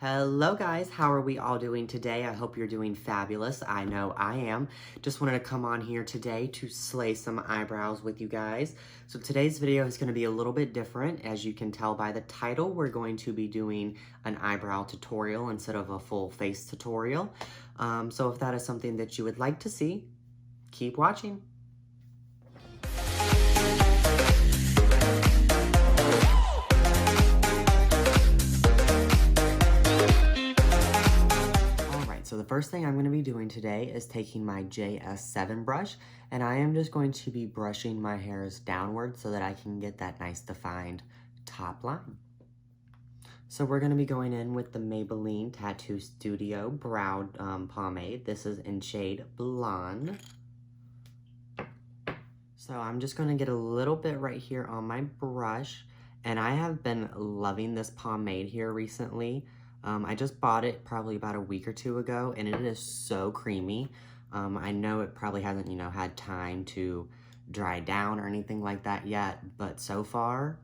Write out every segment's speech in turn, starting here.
Hello guys, how are we all doing today? I hope you're doing fabulous. I know I am. Just wanted to come on here today to slay some eyebrows with you guys. So today's video is going to be a little bit different. As you can tell by the title, we're going to be doing an eyebrow tutorial instead of a full face tutorial. So if that is something that you would like to see, keep watching. So the first thing I'm going to be doing today is taking my JS7 brush, and I am just going to be brushing my hairs downward so that I can get that nice defined top line. So we're going to be going in with the Maybelline Tattoo Studio Brow Pomade. This is in shade Blonde. So I'm just going to get a little bit right here on my brush, and I have been loving this pomade here recently. I just bought it probably about a week or two ago, and it is so creamy. I know it probably hasn't, had time to dry down or anything like that yet, but so far,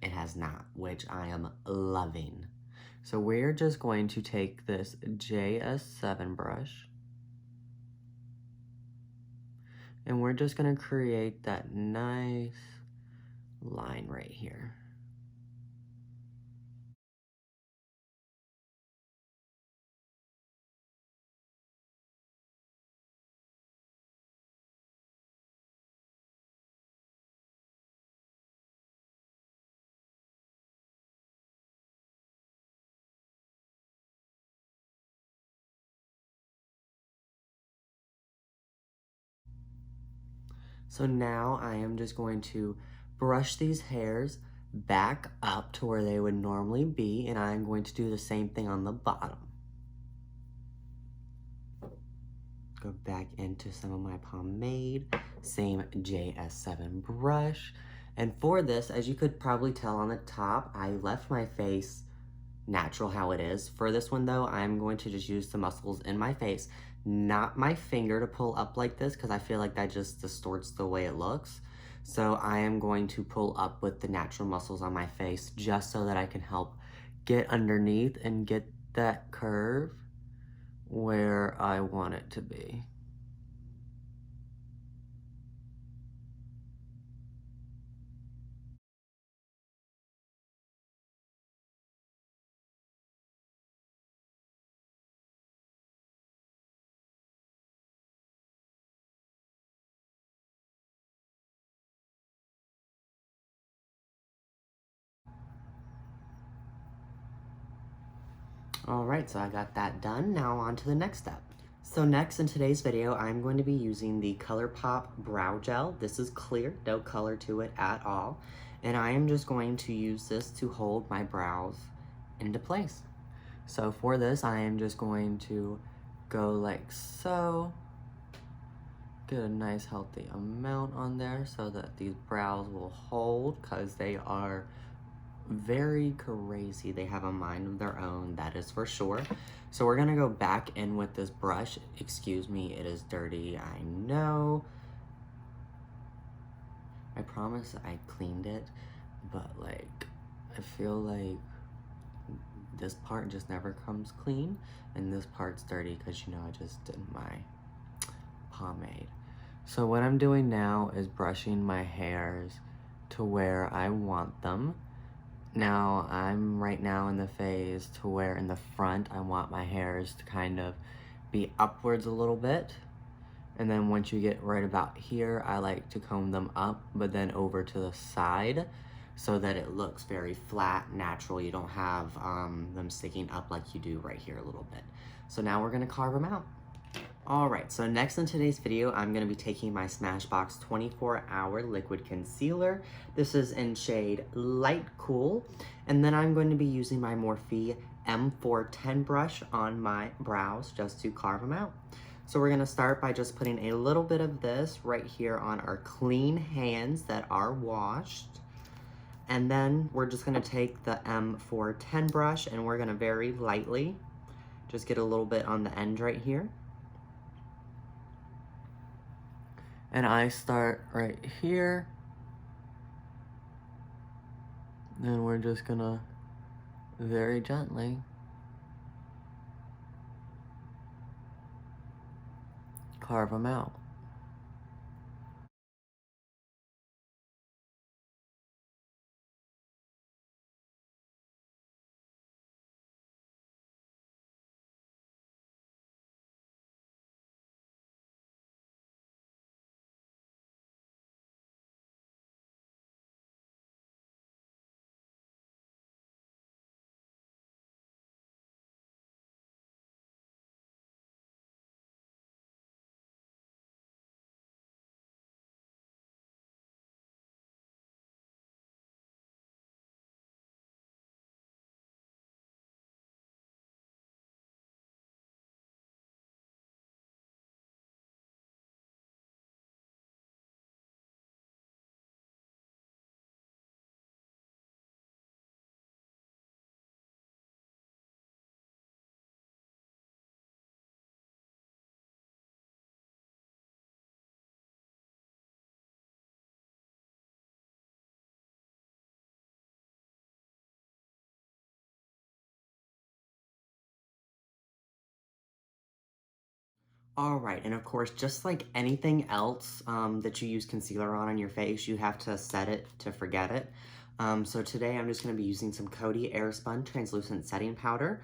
it has not, which I am loving. So we're just going to take this JS7 brush, and we're just going to create that nice line right here. So now I am just going to brush these hairs back up to where they would normally be, and I'm going to do the same thing on the bottom. Go back into some of my pomade, same JS7 brush. And for this, as you could probably tell on the top, I left my face natural how it is. For this one though, I'm going to just use the muscles in my face, not my finger to pull up like this, because I feel like that just distorts the way it looks. So I am going to pull up with the natural muscles on my face just so that I can help get underneath and get that curve where I want it to be. Alright, so I got that done. Now on to the next step. So next in today's video, I'm going to be using the ColourPop Brow Gel. This is clear, no color to it at all. And I am just going to use this to hold my brows into place. So for this, I am just going to go like so. Get a nice healthy amount on there so that these brows will hold, because they are very crazy. They have a mind of their own, that is for sure. So we're gonna go back in with this brush. Excuse me, it is dirty, I know. I promise I cleaned it, but like, I feel like this part just never comes clean, and this part's dirty because I just did my pomade. So what I'm doing now is brushing my hairs to where I want them. Now, I'm right now in the phase to where in the front, I want my hairs to kind of be upwards a little bit. And then once you get right about here, I like to comb them up, but then over to the side so that it looks very flat, natural. You don't have them sticking up like you do right here a little bit. So now we're gonna carve them out. Alright, so next in today's video, I'm going to be taking my Smashbox 24-Hour Liquid Concealer. This is in shade Light Cool. And then I'm going to be using my Morphe M410 brush on my brows just to carve them out. So we're going to start by just putting a little bit of this right here on our clean hands that are washed. And then we're just going to take the M410 brush and we're going to very lightly just get a little bit on the end right here. And I start right here. Then we're just gonna very gently carve them out. Alright, and of course, just like anything else that you use concealer on your face, you have to set it to forget it. So today I'm just going to be using some Coty Airspun Translucent Setting Powder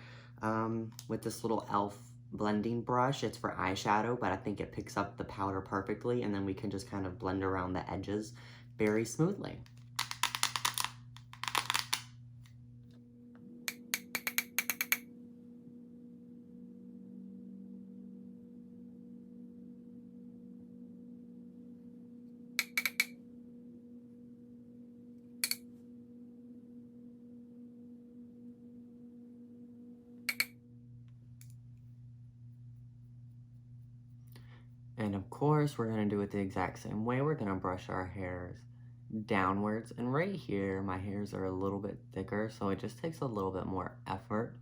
with this little e.l.f. blending brush. It's for eyeshadow, but I think it picks up the powder perfectly, and then we can just kind of blend around the edges very smoothly. And of course, we're going to do it the exact same way. We're going to brush our hairs downwards. And right here, my hairs are a little bit thicker, so it just takes a little bit more effort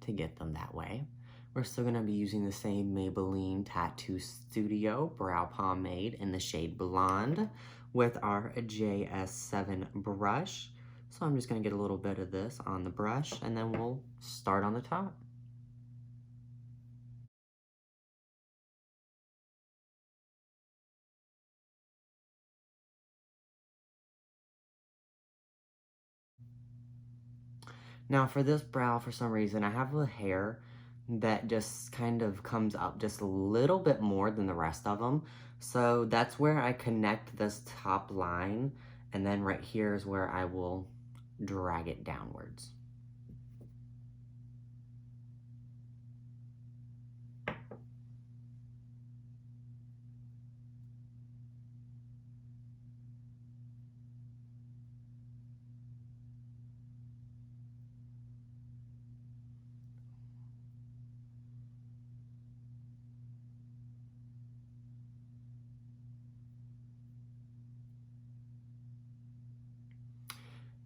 to get them that way. We're still going to be using the same Maybelline Tattoo Studio Brow Pomade in the shade Blonde with our JS7 brush. So I'm just going to get a little bit of this on the brush, and then we'll start on the top. Now for this brow, for some reason, I have a hair that just kind of comes up just a little bit more than the rest of them. So that's where I connect this top line, and then right here is where I will drag it downwards.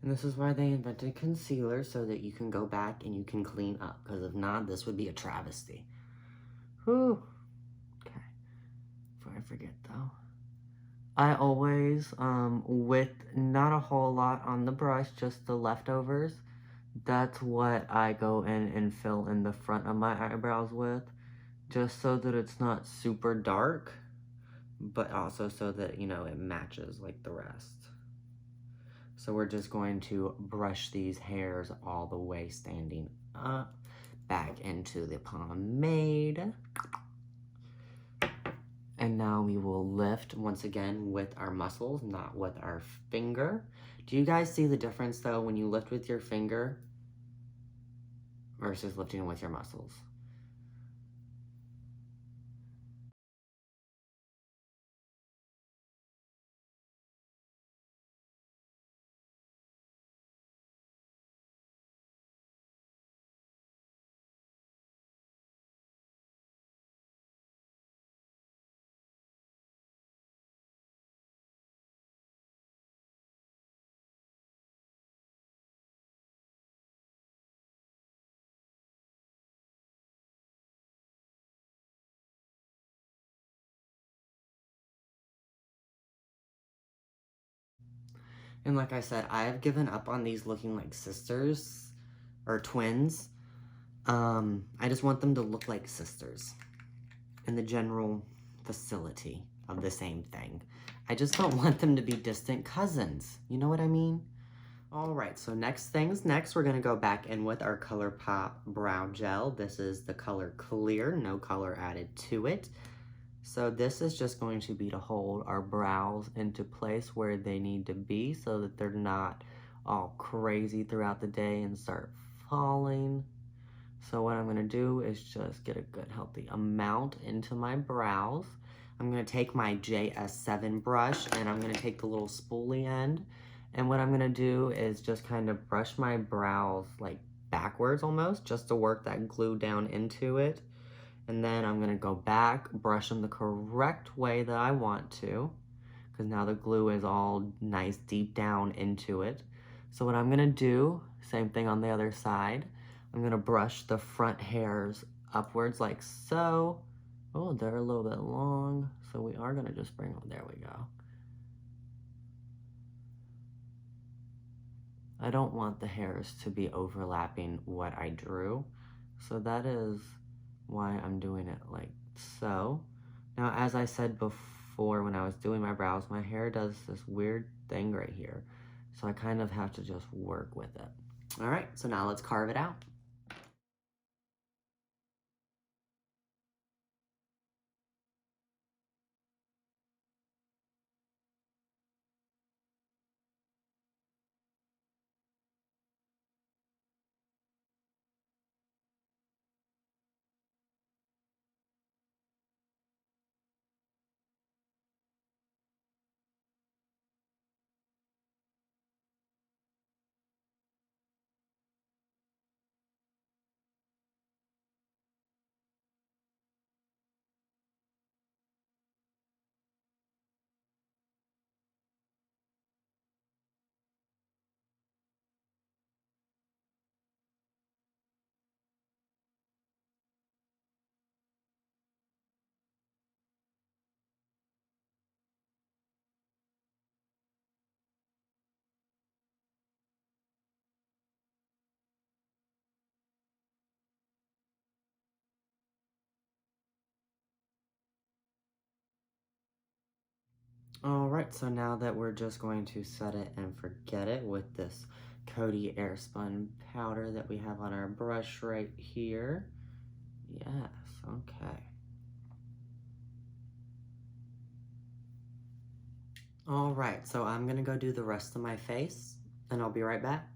And this is why they invented concealer, so that you can go back and you can clean up, because if not, this would be a travesty. Whew. Okay. Before I forget though, I always, with not a whole lot on the brush, just the leftovers, that's what I go in and fill in the front of my eyebrows with, just so that it's not super dark, but also so that, you know, it matches like the rest. So we're just going to brush these hairs all the way standing up, back into the pomade. And now we will lift once again with our muscles, not with our finger. Do you guys see the difference though when you lift with your finger versus lifting with your muscles? And like I said, I have given up on these looking like sisters or twins. I just want them to look like sisters in the general facility of the same thing. I just don't want them to be distant cousins. You know what I mean? All right, so next things next, we're gonna go back in with our ColourPop Brow Gel. This is the color Clear, no color added to it. So this is just going to be to hold our brows into place where they need to be so that they're not all crazy throughout the day and start falling. So what I'm gonna do is just get a good healthy amount into my brows. I'm gonna take my JS7 brush and I'm gonna take the little spoolie end. And what I'm gonna do is just kind of brush my brows like backwards almost, just to work that glue down into it. And then I'm gonna go back, brush them the correct way that I want to, because now the glue is all nice deep down into it. So what I'm gonna do, same thing on the other side, I'm gonna brush the front hairs upwards like so. Oh, they're a little bit long, so we are gonna just bring them, there we go. I don't want the hairs to be overlapping what I drew, so that is why I'm doing it like so. Now, as I said before when I was doing my brows, my hair does this weird thing right here, so I kind of have to just work with it. All right, so now let's carve it out. All right, so now that we're just going to set it and forget it with this Coty Airspun powder that we have on our brush right here. Yes, okay. All right, so I'm gonna go do the rest of my face and I'll be right back.